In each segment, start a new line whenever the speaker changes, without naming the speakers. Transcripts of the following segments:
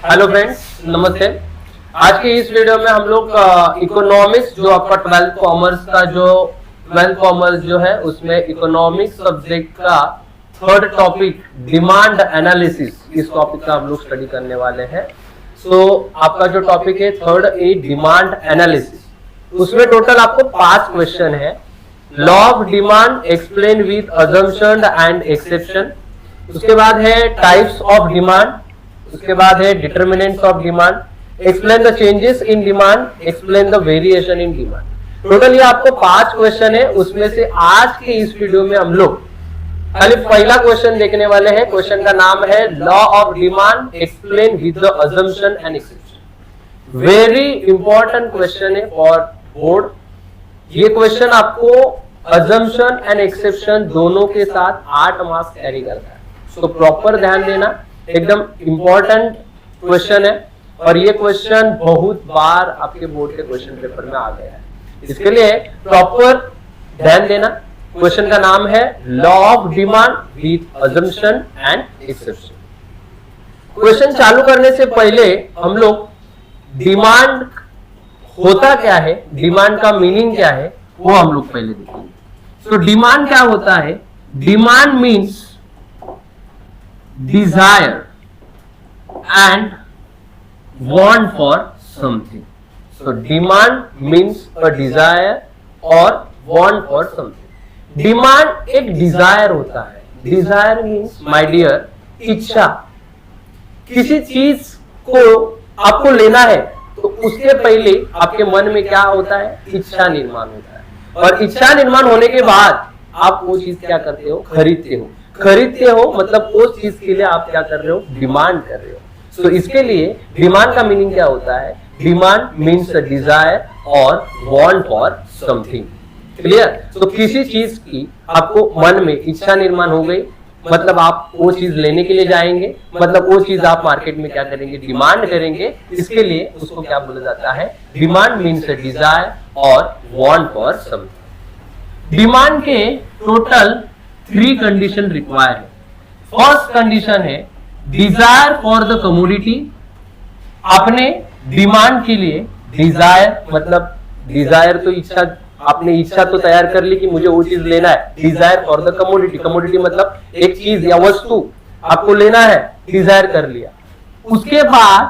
Hello friends, नमस्ते। आज के इस वीडियो में हम लोग इकोनॉमिक्स जो आपका 12th कॉमर्स जो है उसमें इकोनॉमिक्स सब्जेक्ट का थर्ड टॉपिक डिमांड एनालिसिस, इस टॉपिक का हम लोग स्टडी करने वाले हैं। सो आपका जो टॉपिक है थर्ड ए डिमांड एनालिसिस, उसमें टोटल आपको 5 क्वेश्चन है। Law of demand explain with assumption and exception, उसके बाद है टाइप्स ऑफ डिमांड, उसके बाद है determinants of demand, explain the changes in demand, explain the variation in demand. Total ये आपको 5 क्वेश्चन है। उसमें से आज के इस वीडियो में हम लोग खाली पहला क्वेश्चन देखने वाले हैं। क्वेश्चन का नाम है law of demand explain with the assumption and exception. Very important question है फॉर बोर्ड। ये क्वेश्चन आपको अजम्पशन एंड एक्सेप्शन दोनों के साथ 8 मार्क्स कैरी करता है। सो प्रॉपर ध्यान देना, एकदम इंपॉर्टेंट क्वेश्चन है और ये क्वेश्चन बहुत बार आपके बोर्ड के क्वेश्चन पेपर में आ गया है, इसके लिए प्रॉपर ध्यान देना। क्वेश्चन का नाम है law of demand with assumption and exception. Question चालू करने से पहले हम लोग डिमांड होता क्या है, डिमांड का मीनिंग क्या है, वो हम लोग पहले देखेंगे। तो डिमांड क्या होता है? Demand means desire and want for something. So demand means a desire or want for something. Demand एक desire होता है। Desire means my dear इच्छा। किसी चीज को आपको लेना है तो उसके पहले आपके मन में क्या होता है? इच्छा निर्माण होता है, और इच्छा निर्माण होने के बाद आप वो चीज क्या करते हो? खरीदते हो। खरीदते हो मतलब उस चीज के लिए आप क्या कर रहे हो? डिमांड कर रहे हो। तो इसके लिए डिमांड का मीनिंग क्या होता है? डिमांड मीन्स अ डिजायर और वांट फॉर समथिंग। क्लियर? तो किसी चीज की आपको मन में इच्छा निर्माण हो गई, मतलब आप वो चीज लेने के लिए जाएंगे, मतलब वो चीज आप मार्केट में क्या करेंगे? डिमांड करेंगे। इसके लिए उसको क्या बोला जाता है? डिमांड मीन्स अ डिजायर और वांट फॉर समथिंग। डिमांड के टोटल 3 कंडीशन रिक्वायर है। फर्स्ट कंडीशन है डिजायर फॉर द कमोडिटी। आपने डिमांड के लिए डिजायर, मतलब डिजायर तो इच्छा, आपने इच्छा तो तैयार कर ली कि मुझे वो चीज लेना है। Desire for the commodity, commodity मतलब एक चीज या वस्तु आपको लेना है, डिजायर कर लिया। उसके बाद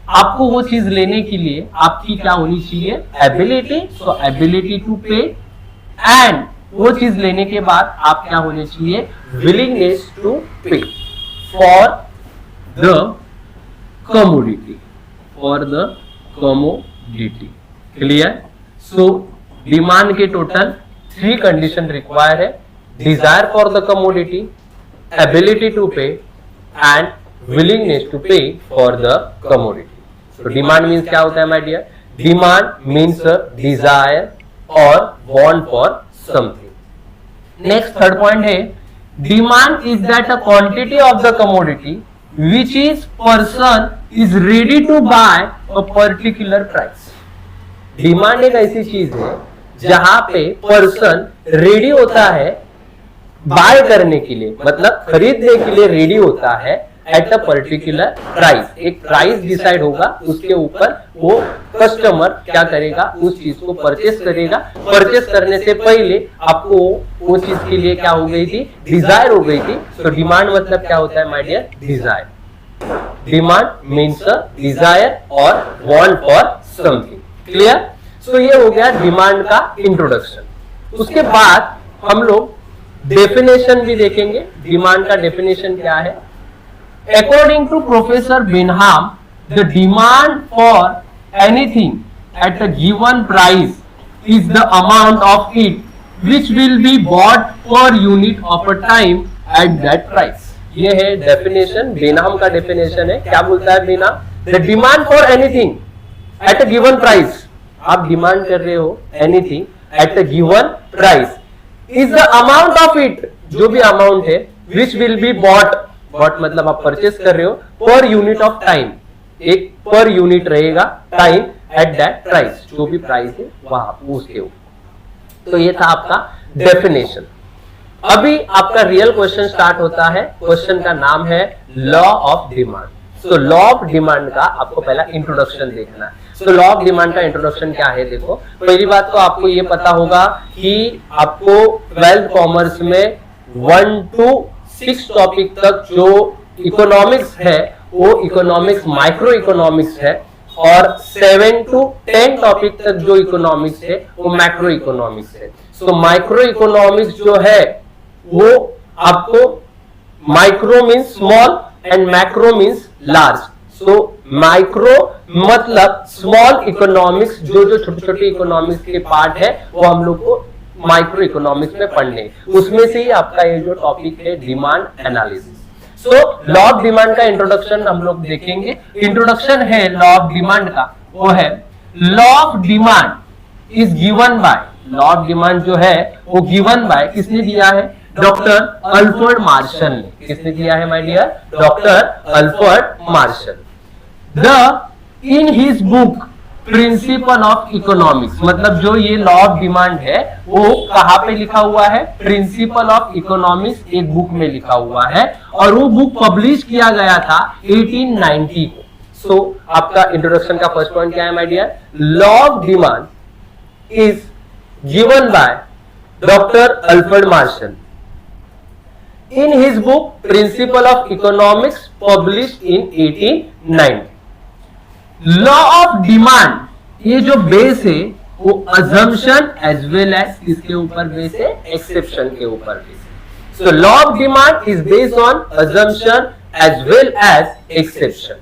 आपको वो चीज लेने के लिए आपकी क्या होनी चाहिए? Ability. So ability to pay, and वो चीज लेने के बाद आप क्या होने चाहिए? Willingness to pay for the commodity, for the commodity. Clear? So demand के टोटल 3 कंडीशन रिक्वायर है। Desire for the commodity, ability to pay and willingness to pay for the commodity. तो डिमांड मीन्स क्या होता है my dear? Demand means desire और want for something. Next third point है demand is that a quantity of the commodity which is person is ready to buy a particular price. Demand एक ऐसी चीज है जहां पे पर्सन रेडी होता है बाय करने के लिए, मतलब खरीदने के लिए रेडी होता है एट अ पर्टिकुलर प्राइस। एक प्राइस डिसाइड होगा, उसके ऊपर वो कस्टमर क्या करेगा? उस चीज को परचेस करेगा। परचेस करने से पहले आपको वो चीज के लिए क्या हो गई थी? डिजायर हो गई थी। तो डिमांड मतलब क्या होता है my dear? Desire. Demand means desire और want for something. Clear? So ये हो गया डिमांड का इंट्रोडक्शन। उसके बाद हम लोग डेफिनेशन भी देखेंगे। डिमांड का डेफिनेशन क्या है? According to Professor Benham, the demand for anything at a given price is the amount of it which will be bought per unit of a time at that price. ये है definition, बेनहाम का definition है। क्या बोलता है बेनहाम? The demand for anything at a given price, आप demand कर रहे हो anything at a given price is the amount of it, जो भी अमाउंट है, which will be bought, but मतलब आप परचेस कर रहे हो पर यूनिट ऑफ टाइम, एक पर यूनिट रहेगा टाइम एट दैट प्राइस, जो भी प्राइस है वहां उसके ऊपर। तो ये था आपका डेफिनेशन। अभी आपका रियल क्वेश्चन स्टार्ट होता है। क्वेश्चन का नाम है law of demand. So law of demand का आपको पहला इंट्रोडक्शन देखना है। सो लॉ ऑफ डिमांड का इंट्रोडक्शन क्या है, देखो पहली बात तो आपको ये पता होगा कि आपको 12th कॉमर्स में 1 to 6 टॉपिक तक जो इकोनॉमिक्स है वो इकोनॉमिक्स माइक्रो इकोनॉमिक्स है, और 7 to 10 टॉपिक तक जो इकोनॉमिक्स है वो मैक्रो इकोनॉमिक्स है। सो माइक्रो इकोनॉमिक्स जो है वो आपको micro means small and macro means large. So micro मतलब स्मॉल इकोनॉमिक्स, जो छोटे छोटे इकोनॉमिक्स के पार्ट है वो हम लोग को माइक्रो इकोनॉमिक्स में पढ़ने, उसमें से ही आपका ये जो टॉपिक है demand analysis. So law of demand का इंट्रोडक्शन हम लोग देखेंगे। इंट्रोडक्शन है लॉ ऑफ डिमांड का, वो है law of demand is given bye, law of demand जो है वो गिवन बाय किसने दिया है, डॉक्टर अल्फ्रेड मार्शल ने। किसने दिया है my dear, doctor Alfred Marshall. In his book principle of economics, मतलब जो ये लॉ ऑफ डिमांड है वो कहां पे लिखा हुआ है, प्रिंसिपल ऑफ इकोनॉमिक्स एक बुक में लिखा हुआ है, और वो बुक पब्लिश किया गया था 1890 को। सो आपका इंट्रोडक्शन का फर्स्ट पॉइंट क्या है my dear, law of demand is given by doctor Alfred Marshall in his book principle of economics publish in 1890। Law of demand ये जो बेस है वो अजम्पशन एज वेल एज किसके ऊपर बेस है, एक्सेप्शन के ऊपर बेस है। So law of demand is based on assumption as well as exception.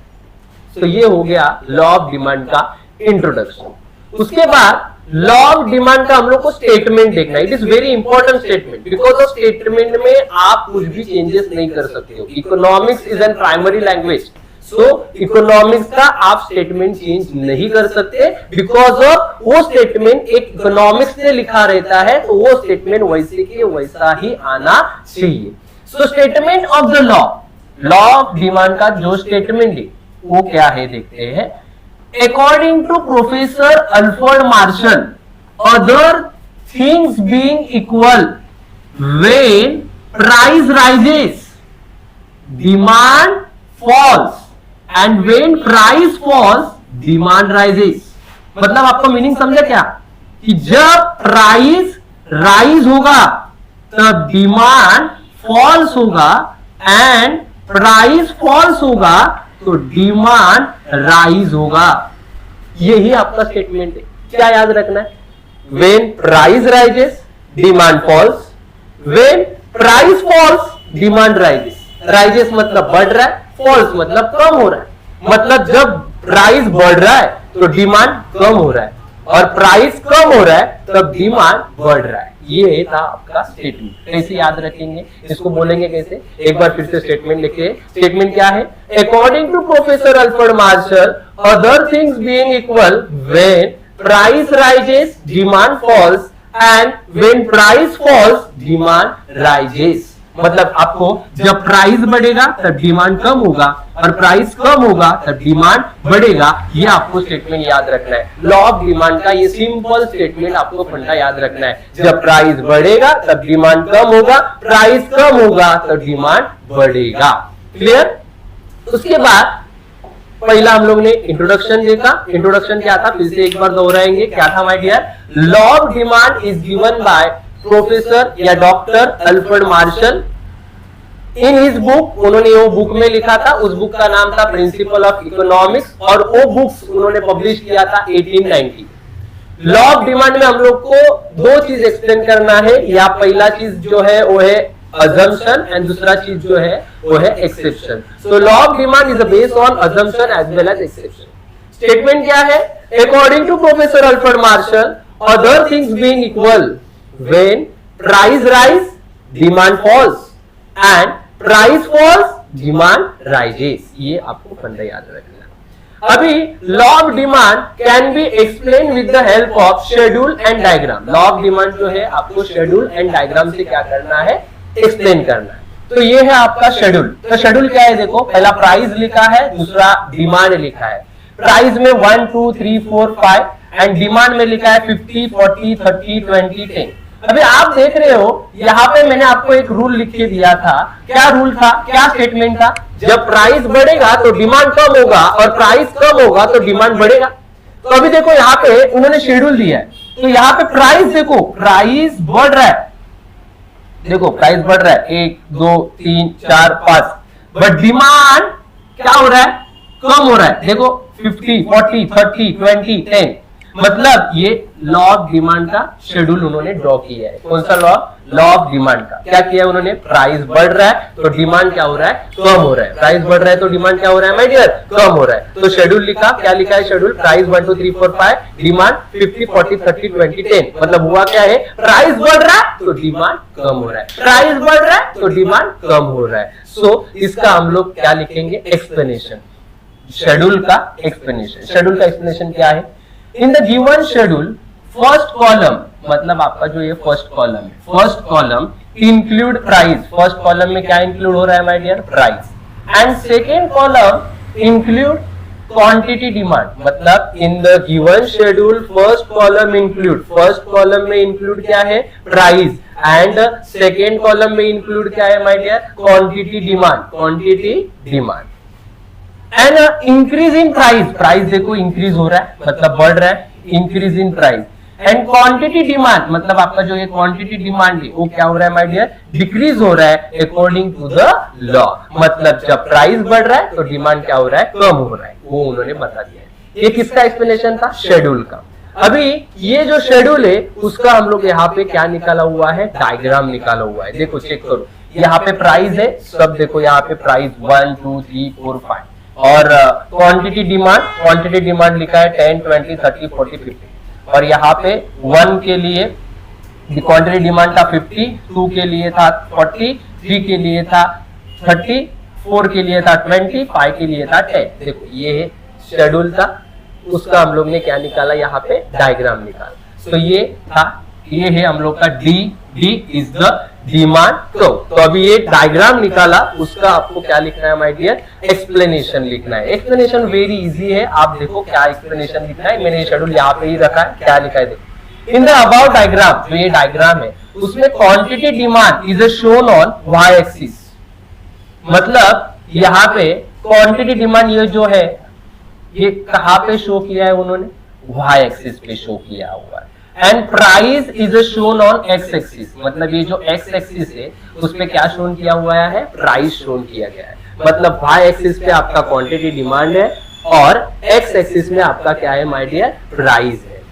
तो ये हो गया लॉ ऑफ डिमांड का इंट्रोडक्शन। उसके बाद लॉ ऑफ डिमांड का हम लोग को स्टेटमेंट देखना है। It is very important statement, because of statement में आप कुछ भी चेंजेस नहीं कर सकते हो। Economics is an primary language, so economics का आप स्टेटमेंट चेंज नहीं कर सकते, बिकॉज ऑफ वो स्टेटमेंट एक इकोनॉमिक्स ने लिखा रहता है, तो वो स्टेटमेंट वैसे के वैसा ही आना चाहिए। So statement of the law, law of demand का जो स्टेटमेंट है वो क्या है देखते हैं। According to Professor Alfred Marshall, other things being equal, when price rises, demand falls, and when price falls, demand rises. मतलब आपको मीनिंग समझे क्या, कि जब प्राइस राइज होगा तब डिमांड फॉल्स होगा, एंड प्राइस फॉल्स होगा तो डिमांड राइज होगा। यही आपका स्टेटमेंट है। क्या याद रखना है, when price rises demand falls, when price falls demand rises. Rises मतलब बढ़ रहा है, फॉल्स मतलब कम हो रहा है। मतलब जब प्राइस बढ़ रहा है तो डिमांड कम हो रहा है, और प्राइस कम हो रहा है तब डिमांड बढ़ रहा है। ये था आपका स्टेटमेंट। कैसे याद रखेंगे, इसको बोलेंगे कैसे, एक बार फिर से स्टेटमेंट लिखिए। स्टेटमेंट क्या है, according to professor Alfred Marshall, other things being equal, when price rises demand falls, and when price falls demand rises. मतलब आपको जब प्राइस बढ़ेगा तब डिमांड कम होगा, और प्राइस कम होगा तब डिमांड बढ़ेगा। ये आपको स्टेटमेंट याद रखना है। लॉ ऑफ डिमांड का ये सिंपल स्टेटमेंट आपको फंडा याद रखना है। जब प्राइस बढ़ेगा तब डिमांड कम होगा, प्राइस कम होगा तब डिमांड बढ़ेगा। क्लियर। उसके बाद पहला हम लोग ने इंट्रोडक्शन देखा। इंट्रोडक्शन क्या था, फिर से एक बार दोहराएंगे। क्या था my dear, law of demand is given by professor या doctor Alfred Marshall in his book. उन्होंने वो बुक में लिखा था, उस बुक का नाम था प्रिंसिपल ऑफ इकोनॉमिक्स, और वो बुक्स उन्होंने पब्लिश किया था 1890। लॉ ऑफ डिमांड में हम लोग को दो चीज एक्सप्लेन करना है। या पहला चीज जो है वो है assumption, एंड दूसरा चीज जो है वो है exception. So law of demand is based on assumption as well as exception. Statement क्या है, according to professor Alfred Marshall, other things being equal, when price rise demand falls, and price falls demand rises। ये आपको फंडा याद रखना। अभी law of demand can be explain with the help of schedule and diagram. Law of demand जो है आपको schedule and diagram से क्या करना है, एक्सप्लेन करना है। तो ये है आपका शेड्यूल। तो शेड्यूल क्या है, देखो पहला प्राइस लिखा है, दूसरा डिमांड लिखा है। प्राइस में 1 2 3 4 5, एंड डिमांड में लिखा है 50 40 30 20 10। अभी आप देख रहे हो यहाँ पे मैंने आपको एक रूल लिख के दिया था। क्या रूल था, क्या स्टेटमेंट था? जब प्राइस बढ़ेगा तो डिमांड कम होगा और प्राइस कम होगा तो डिमांड बढ़ेगा। तो अभी देखो यहाँ पे उन्होंने शेड्यूल दिया है, तो यहाँ पे प्राइस देखो, प्राइस बढ़ रहा है, देखो प्राइस बढ़ रहा है 1 2 3 4 5, बट डिमांड क्या हो रहा है, कम हो रहा है। देखो 50 40 30 20 10, मतलब ये लॉ ऑफ डिमांड का शेड्यूल उन्होंने ड्रॉ किया है। कौन सा लॉ? लॉ ऑफ डिमांड का। क्या किया उन्होंने? प्राइस बढ़ रहा है तो डिमांड क्या हो रहा है, कम हो रहा है। प्राइस बढ़ रहा है तो डिमांड क्या हो रहा है माय डियर, कम हो रहा है। तो शेड्यूल लिखा, क्या लिखा है शेड्यूल? प्राइस 1 2 3 4 5, डिमांड 50 40 30 20 10, मतलब हुआ क्या है, प्राइस बढ़ रहा है तो डिमांड कम हो रहा है, प्राइस बढ़ रहा है तो डिमांड कम हो रहा है। सो इसका हम लोग क्या लिखेंगे? एक्सप्लेनेशन, शेड्यूल का एक्सप्लेनेशन। शेड्यूल का एक्सप्लेनेशन क्या है? In the given schedule first column, मतलब आपका जो ये फर्स्ट कॉलम है, first column include price, first column में क्या इंक्लूड हो रहा है my dear? Price. And second column include quantity demand, मतलब in the given schedule first column include, first column में इंक्लूड क्या है? प्राइस, एंड सेकेंड कॉलम में इंक्लूड क्या है my dear? Quantity demand, quantity demand. And increase in price, price देखो increase हो रहा है, मतलब बढ़ रहा है, increase in price. And quantity demand, मतलब आपका जो ये क्वांटिटी डिमांड है वो क्या हो रहा है माय डियर? डिक्रीज हो रहा है अकॉर्डिंग टू द लॉ, मतलब जब प्राइस बढ़ रहा है तो डिमांड क्या हो रहा है? कम हो रहा है। वो उन्होंने बता दिया है। ये किसका एक्सप्लेनेशन था? शेड्यूल का। अभी ये जो शेड्यूल है उसका हम लोग यहाँ पे क्या निकाला हुआ है? डायग्राम निकाला हुआ है। देखो चेक करो, यहाँ पे प्राइस है सब, देखो यहाँ पे प्राइस 1 2 3 4 5, और क्वांटिटी डिमांड लिखा है 10 20 30 40 50, और यहाँ पे 1 के लिए क्वांटिटी डिमांड था 50, 2 के लिए था 40, 3 के लिए था 30, 4 के लिए था 20, 5 के लिए था 10। देखो ये शेड्यूल था, उसका हम लोग ने क्या निकाला? यहाँ पे डायग्राम निकाला। तो ये था, ये है हम लोग का D is the demand curve. तो अभी ये डायग्राम निकाला, उसका आपको क्या लिखना है माय डियर? एक्सप्लेनेशन लिखना है। एक्सप्लेनेशन वेरी इजी है, आप देखो क्या एक्सप्लेनेशन लिखना है। मैंने शेड्यूल यहाँ पे ही रखा है, क्या लिखा है देखो। इन द अबाउट डायग्राम, जो ये डायग्राम है उसमें quantity demand is shown on Y axis, मतलब यहाँ पे क्वांटिटी डिमांड ये जो है ये कहाँ पे शो किया है उन्होंने? वाई एक्सिस पे शो किया हुआ है। And price is shown on x axis, मतलब ये जो एक्स एक्सिस है उस पे क्या शोन किया हुआ है? प्राइस शोन किया गया है। मतलब वाई एक्सिस पे आपका क्वांटिटी डिमांड है और एक्स एक्सिस में आपका क्या है माय डियर? प्राइस है।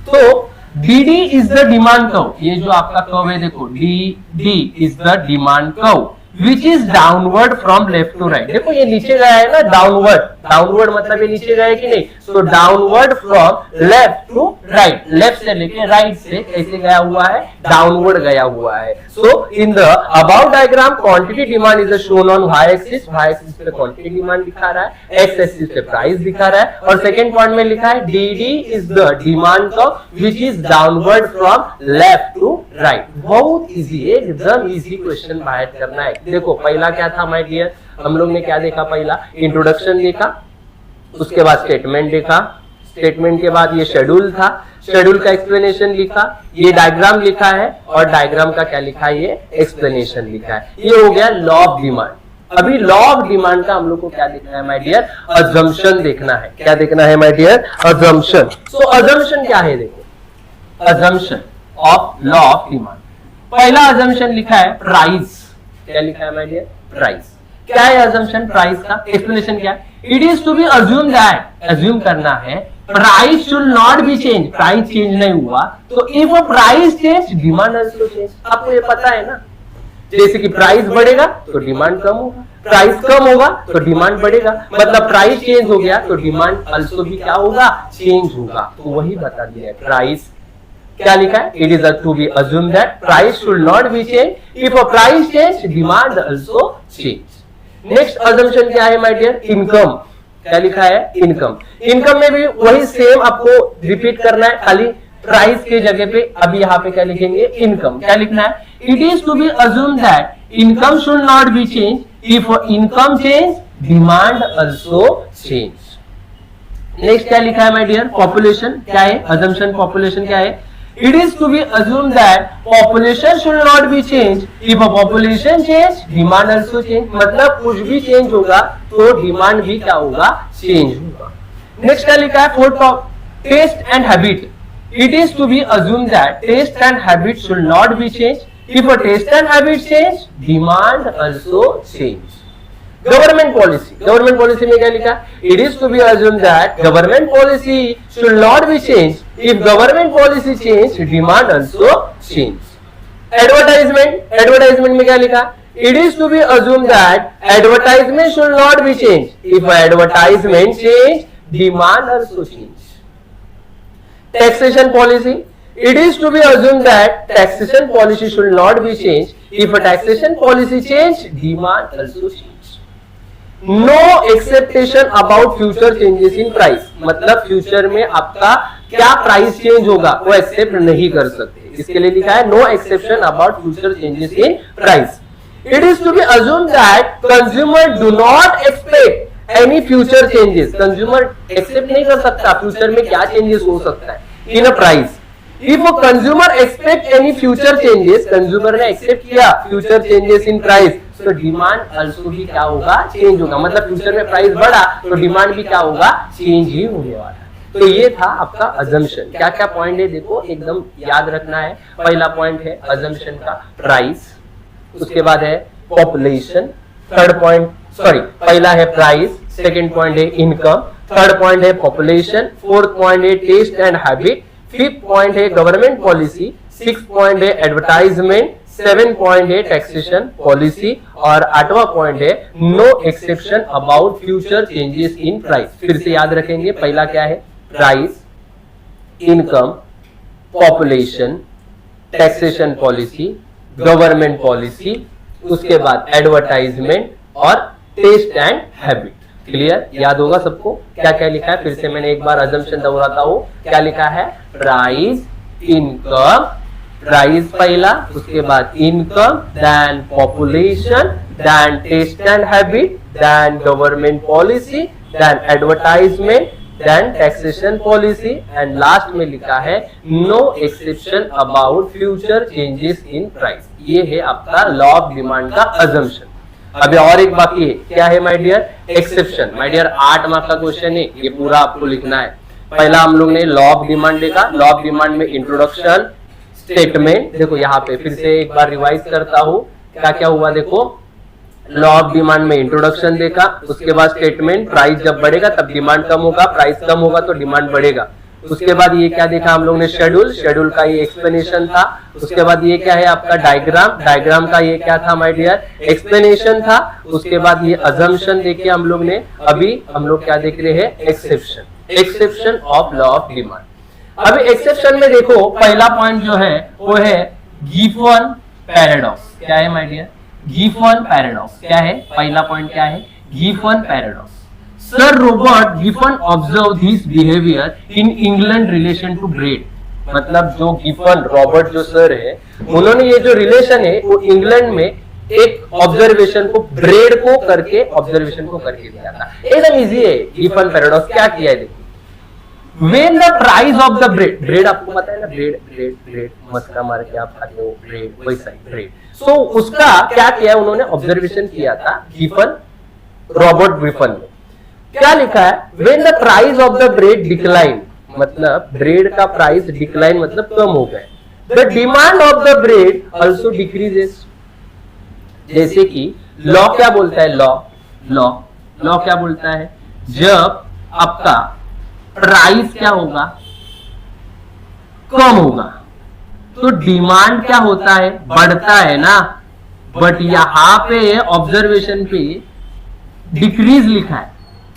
तो D is the demand curve, ये जो आपका कर्व है देखो, D is the demand curve which is downward from left to right. देखो ये नीचे गया है ना, डाउनवर्ड मतलब ये नीचे गया है कि नहीं? तो downward from left to right, left से लेके राइट से कैसे गया हुआ है? डाउनवर्ड गया हुआ है। So in the about diagram quantity demand is shown on Y axis पे क्वांटिटी डिमांड दिखा रहा है, एक्स एक्सिस पे प्राइस दिखा रहा है, और सेकंड पॉइंट में लिखा है D is the demand curve which is downward from left to right. बहुत इजी है, एकदम इजी क्वेश्चन बाहर करना है। देखो पहला क्या था माय डियर? हम लोग ने क्या देखा? पहला इंट्रोडक्शन देखा, उसके बाद स्टेटमेंट देखा, स्टेटमेंट के बाद ये शेड्यूल था, शेड्यूल का एक्सप्लेनेशन लिखा, ये डायग्राम लिखा है, और डायग्राम का क्या लिखा है? ये एक्सप्लेनेशन लिखा है। ये हो गया लॉ ऑफ डिमांड। अभी लॉ ऑफ डिमांड का हम लोग को क्या देखना है माय डियर? अजम्पशन देखना है। क्या देखना है my dear? Assumption. So assumption क्या है? देखो assumption of law of demand. पहला अजम्पशन लिखा है प्राइस। क्या लिखा है माय डियर? प्राइस। क्या है अजम्पशन प्राइस का? एक्सप्लेनेशन क्या है? It is to be assume that, assume करना है price should not be change, price change नहीं हुआ तो if price change demand also change. आपको ये पता है ना, जैसे कि प्राइस बढ़ेगा तो डिमांड कम होगा, प्राइस कम होगा तो डिमांड बढ़ेगा, मतलब प्राइस चेंज हो गया तो डिमांड आल्सो भी क्या होगा? चेंज होगा। तो वही बता दिया है प्राइस। क्या लिखा है? It is to be assume that price should not be change, if price change demand also change. Next assumption क्या है माय डियर? इनकम। क्या लिखा है? इनकम। इनकम में भी वही सेम आपको रिपीट करना है, खाली प्राइस के जगह पे अभी यहाँ पे क्या लिखेंगे? इनकम। क्या लिखना है? It is to be assume that income should not be change, if income change demand also change. Next क्या लिखा है माय डियर? पॉपुलेशन। क्या है अजम्पशन? पॉपुलेशन क्या है? It is to be assumed that population should not be changed. If a population change, demand also change. मतलब कुछ भी change होगा तो demand भी क्या होगा, change होगा. Next क्या लिखा है, fourth of taste and habit. It is to be assumed that taste and habit should not be changed. If a taste and habit change, demand also change. Government policy में क्या लिखा, it is to be assume that government policy should not be change. If government policy change, demand also change. Advertisement में क्या लिखा, it is to be assume that advertisement should not be change. If advertisement change, demand also change. Taxation policy, it is to be assumed that taxation policy should not be changed. If a taxation policy change, demand also change. No acceptation about future changes in price. मतलब future में आपका क्या price change होगा वो accept नहीं कर सकते. इसके लिए लिखा है no exception about future changes in price. It is to be assumed that consumer do not expect any future changes. Consumer except नहीं कर सकता फ्यूचर में क्या चेंजेस हो सकता है in a price. If a consumer expect any future changes, consumer ने accept किया future changes in price, तो डिमांड also भी क्या होगा, चेंज होगा. मतलब फ्यूचर में प्राइस बढ़ा तो डिमांड भी क्या होगा, चेंज ही होने वाला है. तो ये था आपका अजम्पशन. क्या क्या पॉइंट है देखो, एकदम याद रखना है. पहला पॉइंट है अजम्पशन का प्राइस, उसके बाद है पॉपुलेशन, थर्ड पॉइंट पहला है प्राइस, सेकंड पॉइंट है इनकम, थर्ड पॉइंट है पॉपुलेशन, फोर्थ पॉइंट है taste and habit, fifth point है गवर्नमेंट पॉलिसी, सिक्स पॉइंट है एडवर्टाइजमेंट, सेवन पॉइंट है टैक्सेशन पॉलिसी और आठवां पॉइंट है no exception about future changes in price. फिर से याद रखेंगे, पहला क्या है, price, income, population, taxation policy, government policy, उसके बाद एडवर्टाइजमेंट और टेस्ट एंड हैबिट. क्लियर, याद होगा सबको क्या क्या लिखा है. फिर से मैंने एक बार अजम्पशन दोहराता हूं. क्या लिखा है, प्राइस, इनकम, प्राइस पहला, उसके बाद income, then population, then taste and habit, then government policy, then advertisement, then taxation policy and last में लिखा है no exception about future changes in price. ये है आपका लॉ ऑफ डिमांड का अजम्पशन. अभी और एक बाकी है, क्या है my dear, exception. My dear 8 mark का क्वेश्चन है, ये पूरा आपको लिखना है. पहला हम लोग ने लॉ ऑफ डिमांड देखा. लॉ ऑफ डिमांड में इंट्रोडक्शन, स्टेटमेंट. देखो यहाँ पे फिर से एक बार रिवाइज करता हूँ क्या क्या हुआ. देखो लॉ ऑफ डिमांड में इंट्रोडक्शन देखा, उसके बाद स्टेटमेंट, प्राइस जब बढ़ेगा तब डिमांड कम होगा, प्राइस कम होगा तो डिमांड बढ़ेगा. उसके बाद ये क्या देखा हम लोग ने, शेड्यूल का ये एक्सप्लेनेशन था. उसके बाद ये क्या है आपका डायग्राम का ये क्या था माय डियर, एक्सप्लेनेशन था. उसके बाद ये अजम्पशन देखे हम लोग ने. अभी हम लोग क्या देख रहे हैं, exception of law of demand. अभी एक्सेप्शन में देखो पहला पॉइंट जो है वो है गिफन पैराडॉक्स. क्या है माय डियर, गिफन पैराडॉक्स. क्या है पहला पॉइंट, क्या है, Giffen paradox. Sir Robert Giffen observed his behavior in England relation to bread. मतलब जो गिफन, रॉबर्ट जो सर है, उन्होंने ये जो रिलेशन है वो इंग्लैंड में एक ऑब्जर्वेशन को ब्रेड को करके दिया था. एकदम इजी है. गिफन पैराडॉक्स क्या किया है देखो. When the price of the bread आपको पता है ना, ब्रेड मस्का मार के आप खाते हो, ब्रेड वैसा ब्रेड. सो उसका क्या किया उन्होंने, ऑब्जर्वेशन किया था गिफन, रॉबर्ट गिफन ने. क्या लिखा है, when the price of the bread decline, मतलब ब्रेड का प्राइस डिक्लाइन मतलब कम हो गया, the demand of the bread also decreases. जैसे कि लॉ क्या बोलता है, लॉ क्या बोलता है, जब आपका प्राइस क्या होगा, कम होगा तो डिमांड क्या होता है, बढ़ता है ना. बट यहां पे ऑब्जर्वेशन पे डिक्रीज लिखा है.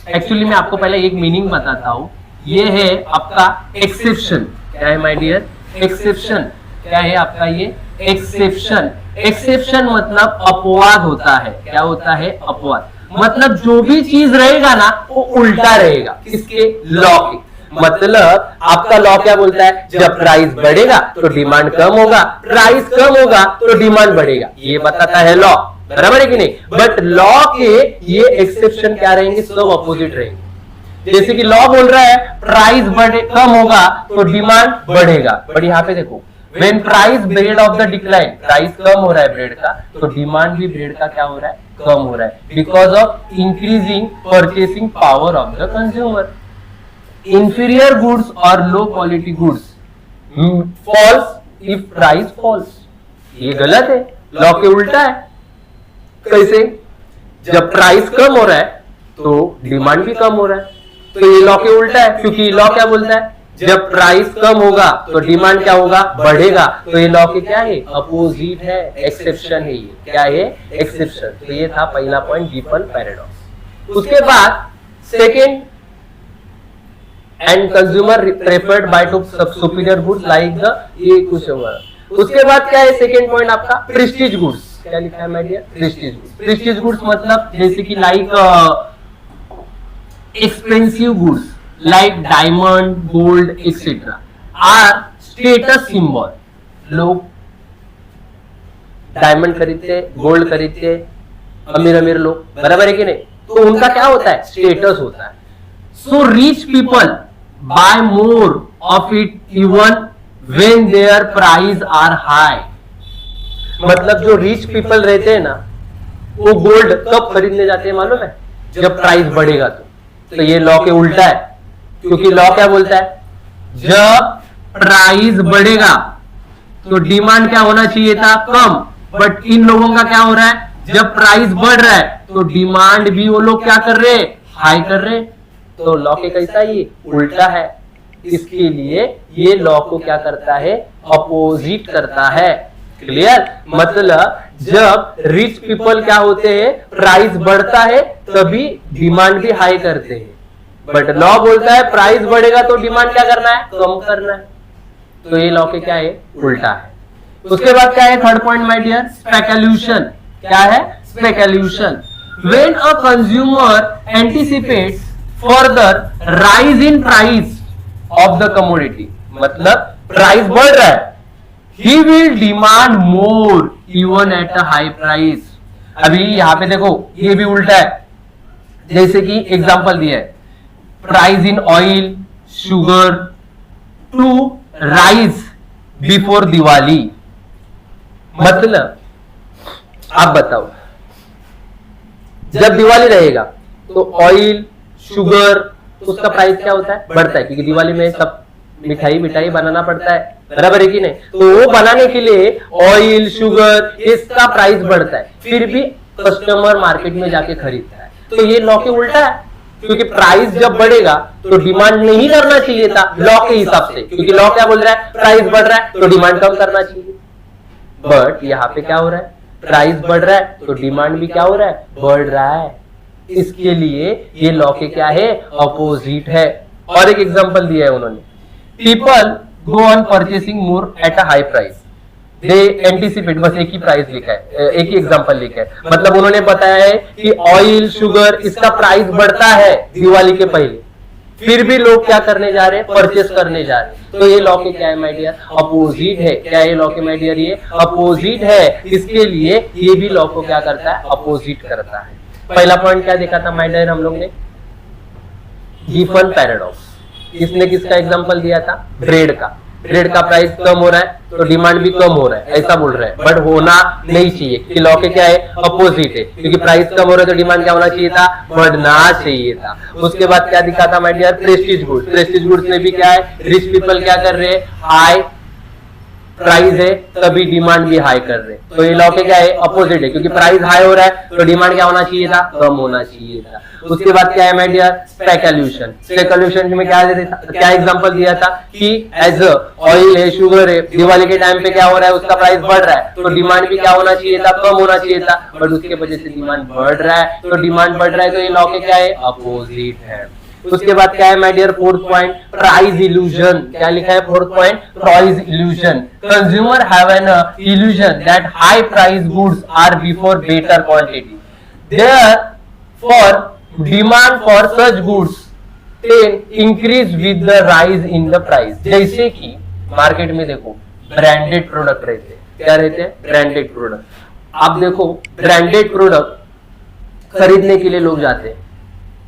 एक्चुअली मैं आपको पहले एक मीनिंग बताता हूं. ये है आपका एक्सेप्शन. क्या है माय डियर, एक्सेप्शन. क्या है आपका ये एक्सेप्शन मतलब अपवाद होता है. क्या होता है, अपवाद. मतलब जो भी चीज रहेगा ना वो उल्टा रहेगा किसके, लॉ के. मतलब आपका लॉ क्या बोलता है, जब प्राइस बढ़ेगा तो डिमांड कम होगा, प्राइस कम होगा तो डिमांड बढ़ेगा. ये बताता है लॉ, बराबर है कि नहीं. बट लॉ के ये एक्सेप्शन क्या रहेंगे, सब अपोजिट रहेंगे. जैसे कि लॉ बोल रहा है प्राइस कम होगा तो डिमांड बढ़ेगा, बट यहाँ पे देखो when price bread of the decline, price कम हो रहा है ब्रेड का, तो डिमांड भी ब्रेड का क्या हो रहा है, कम हो रहा है, because of increasing purchasing power of the consumer. Inferior goods और low quality goods falls if price falls. ये गलत है, लॉ के उल्टा है. कैसे? जब प्राइस कम हो रहा है तो डिमांड भी कम हो रहा है, तो ये लॉ के उल्टा है, क्योंकि लॉ क्या बोलता है, जब प्राइस कम होगा तो डिमांड क्या होगा, बढ़ेगा. तो ये लॉ के क्या है, अपोजिट है, एक्सेप्शन है. ये क्या है, एक्सेप्शन. तो ये था पहला पॉइंट, गिब्बन पैराडॉक्स. उसके बाद second, and consumer preferred buy to superior goods like the, ये कुछ होगा. उसके बाद क्या है सेकेंड पॉइंट आपका, प्रेस्टीज गुड्स. क्या लिखा है my dear, prestige goods. Prestige goods मतलब जैसे कि like expensive goods like diamond, gold etcetera are status symbol. लोग डायमंड खरीदते, गोल्ड खरीदते, अमीर लोग, बराबर है कि नहीं, तो उनका क्या होता है, स्टेटस होता है. So rich people buy more of it even when their price are high. मतलब जो रिच पीपल रहते हैं ना, वो गोल्ड कब खरीदने जाते हैं मालूम है, जब प्राइस बढ़ेगा. तो ये लॉ के उल्टा है, क्योंकि लॉ क्या बोलता है, जब प्राइस बढ़ेगा तो डिमांड क्या होना चाहिए था, कम. बट इन लोगों का क्या हो रहा है, जब प्राइस बढ़ रहा है तो डिमांड भी वो लोग क्या कर रहे हैं, हाई कर रहे. तो लॉ के कैसा, ये उल्टा है. इसके लिए ये लॉ को क्या करता है, अपोजिट करता है. क्लियर? मतलब जब रिच पीपल क्या होते हैं, प्राइस बढ़ता है तभी डिमांड भी हाई करते हैं. बट लॉ बोलता है प्राइस बढ़ेगा तो डिमांड क्या करना है, कम करना है. तो ये लॉ के क्या है, उल्टा है. उसके बाद क्या है third point my dear, speculation. क्या है, speculation. When a consumer anticipates further rise in price of the commodity, मतलब प्राइस बढ़ रहा है, he will demand more even at a high price. अभी यहां पे देखो ये भी उल्टा है. जैसे कि एग्जांपल दिया है, price in oil, sugar to rise before Diwali. मतलब आप बताओ, जब दिवाली रहेगा तो ऑयल, शुगर, उसका प्राइस क्या होता है, बढ़ता है, क्योंकि दिवाली में सब मिठाई बनाना पड़ता है, बराबर है कि नहीं. तो वो बनाने के लिए ऑयल, शुगर, इसका प्राइस बढ़ता है, फिर भी कस्टमर मार्केट में जाके खरीदता है. तो ये लॉ के उल्टा है, क्योंकि प्राइस जब बढ़ेगा तो डिमांड नहीं करना चाहिए था लॉ के हिसाब से, क्योंकि लॉ क्या बोल रहा है, प्राइस बढ़ रहा है तो डिमांड कम करना चाहिए. बट यहाँ पे क्या हो रहा है, प्राइस बढ़ रहा है तो डिमांड भी क्या हो रहा है, बढ़ रहा है. इसके लिए ये लॉ के क्या है, अपोजिट है. और एक एग्जांपल दिया है उन्होंने, people go on purchasing more at a high price. They anticipate, बस एक ही प्राइस लिखा है, एक ही एग्जांपल लिखा है. मतलब उन्होंने बताया है कि ऑयल, शुगर, इसका प्राइस बढ़ता है दिवाली के पहले, फिर भी लोग क्या करने जा रहे हैं, परचेस करने जा रहे हैं. तो ये लॉ के क्या है माय डियर, अपोजिट है. क्या है लॉ के माय डियर, ये अपोजिट है. इसके लिए ये भी लॉ को क्या करता है, अपोजिट करता है. पहला पॉइंट क्या देखा था माय डियर हम लोग ने, गिब्बन पैराडॉक्स. इसने किसका एग्जांपल दिया था, ब्रेड का. ब्रेड का प्राइस कम हो रहा है तो डिमांड भी कम हो रहा है, ऐसा बोल रहा है. बट होना नहीं चाहिए, कि लॉ के क्या है, अपोजिट है, क्योंकि प्राइस कम हो रहा है तो डिमांड क्या होना चाहिए था, बढ़ना चाहिए था. उसके बाद क्या दिखा था my dear, prestige goods. Prestige goods में भी क्या है, रिच पीपल क्या कर रहे हैं, हाई प्राइस है तभी डिमांड भी हाई कर रहे. तो ये लॉ के क्या है, अपोजिट है, क्योंकि प्राइस हाई हो रहा है तो डिमांड क्या होना चाहिए था, कम होना चाहिए था. उसके बाद क्या है माय डियर, स्पेक्यूलेशन. स्पेक्यूलेशन में क्या एग्जांपल दिया था कि एज ऑयल है, शुगर है, दिवाली के टाइम पे क्या हो रहा है, उसका प्राइस बढ़ रहा है तो डिमांड भी क्या होना चाहिए था, कम होना चाहिए था. बट उसके वजह से डिमांड बढ़ रहा है, तो डिमांड बढ़ रहा है, तो ये लॉ के क्या है, अपोजिट है. उसके बाद क्या है my dear, fourth point, price illusion. क्या लिखा है fourth point, price illusion. Consumer have an illusion that high price goods are before better quantity. Therefore demand for such goods increase with the rise in the price. जैसे कि market में देखो branded product रहते हैं. क्या रहते हैं, branded product. आप देखो ब्रांडेड प्रोडक्ट खरीदने के लिए लोग जाते हैं,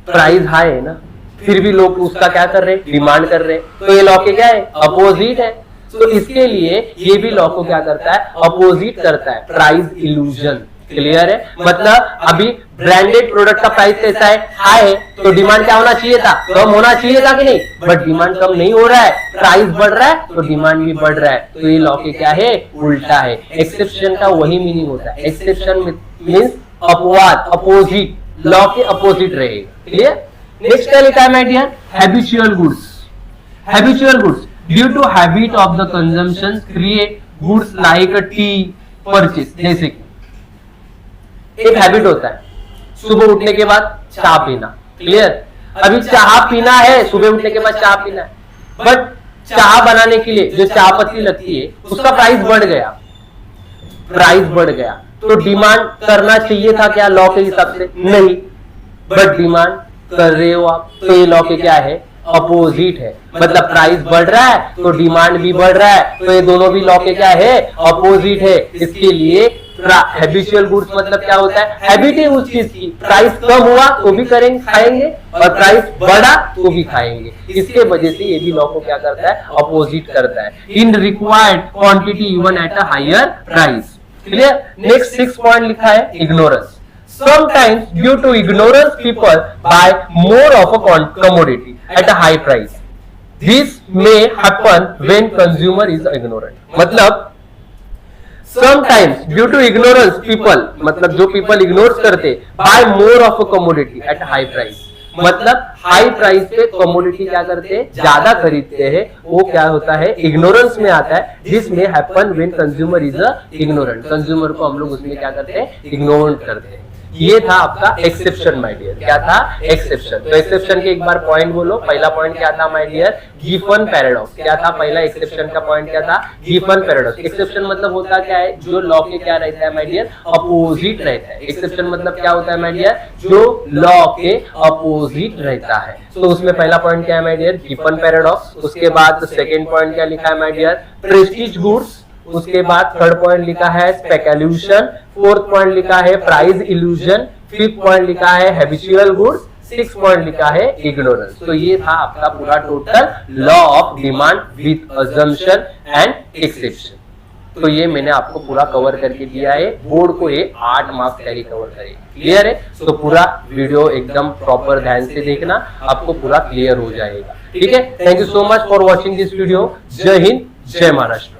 प्राइस हाई है ना, फिर भी लोग उसका क्या कर रहे हैं, डिमांड कर रहे हैं। तो ये लॉ के क्या है, अपोजिट है। तो इसके लिए ये भी लॉ को क्या करता है, अपोजिट करता है, प्राइस इल्यूजन। क्लियर है, मतलब अभी ब्रांडेड प्रोडक्ट का प्राइस कैसा है, हाई है, तो डिमांड क्या होना चाहिए था, कम होना चाहिए था कि नहीं, बट डिमांड कम नहीं हो रहा है, प्राइस बढ़ रहा है तो डिमांड भी बढ़ रहा है। तो ये लॉ के क्या है, उल्टा है। एक्सेप्शन का वही मीनिंग होता है, एक्सेप्शन मींस अपवाद, अपोजिट, लॉ के अपोजिट रहेगा। क्लियर। नेक्स्ट क्या लिखा है my dear, habitual goods. Habitual goods due to habit of the consumption create goods like a tea purchase. जैसे कि एक हैबिट होता है सुबह उठने के बाद चाय पीना। क्लियर। अभी चाय पीना है, सुबह उठने के बाद चाय पीना है, बट चाय बनाने के लिए जो चाय पत्ती लगती है उसका प्राइस बढ़ गया, प्राइस बढ़ गया, तो डिमांड करना चाहिए था क्या लॉ के हिसाब से, नहीं, बट डिमांड कर रहे हो आप। तो ये लॉ के क्या है, अपोजिट है। मतलब प्राइस बढ़ रहा है तो डिमांड भी बढ़ रहा है, तो ये दोनों भी लॉ के क्या है, अपोजिट है। इसके लिए हैबिचुअल गुड्स मतलब क्या होता है, हैबिट है उस चीज की, प्राइस कम हुआ तो भी करेंगे, खाएंगे, और प्राइस बढ़ा तो भी खाएंगे। इसके वजह से ये भी लॉ को क्या करता है, अपोजिट करता है। In required quantity even at a higher price. Clear. Next 6 point लिखा है, ignorance. Sometimes due to ignorance people buy more of a commodity at a high price. This may happen when consumer is ignorant. मतलब sometimes due to ignorance people, मतलब जो people ignores करते, buy more of a commodity at a high price. मतलब high price पे commodity क्या करते हैं, ज्यादा खरीदते हैं। वो क्या होता है, इग्नोरेंस में आता है। दिस में happen when consumer is a ignorant. Consumer को हम लोग उसमें क्या करते हैं, इग्नोर करते हैं। ये था आपका एक्सेप्शन माय डियर। क्या था, एक्सेप्शन। तो एक्सेप्शन के एक बार पॉइंट बोलो। पहला पॉइंट क्या था माय डियर, गिफन पैराडॉक्स। क्या था पहला एक्सेप्शन का पॉइंट, क्या था, गिफन पैराडॉक्स। एक्सेप्शन मतलब होता क्या है, जो लॉ के क्या रहता है माय डियर, अपोजिट रहता है। एक्सेप्शन मतलब क्या होता है माय डियर, जो लॉ के अपोजिट रहता है। तो उसमें पहला पॉइंट क्या है माय डियर, गिफन पैराडॉक्स। उसके बाद सेकंड पॉइंट क्या लिखा है माय डियर, प्रेस्टीज गुड्स। उसके बाद थर्ड पॉइंट लिखा है स्पेक्यूलेशन। फोर्थ पॉइंट लिखा है प्राइस इल्यूजन। फिफ्थ पॉइंट लिखा है हैबिचुअल गुड्स। सिक्स पॉइंट लिखा है इग्नोरेंस। तो ये था आपका पूरा total law of demand with assumption and exception. तो ये मैंने आपको पूरा कवर करके दिया है। बोर्ड को ये 8 मार्क्स कैरी कवर करेगा। क्लियर है। तो पूरा वीडियो एकदम प्रॉपर ध्यान से देखना, आपको पूरा क्लियर हो जाएगा। ठीक है। Thank you so much for watching this video. जय हिंद, जय महाराष्ट्र।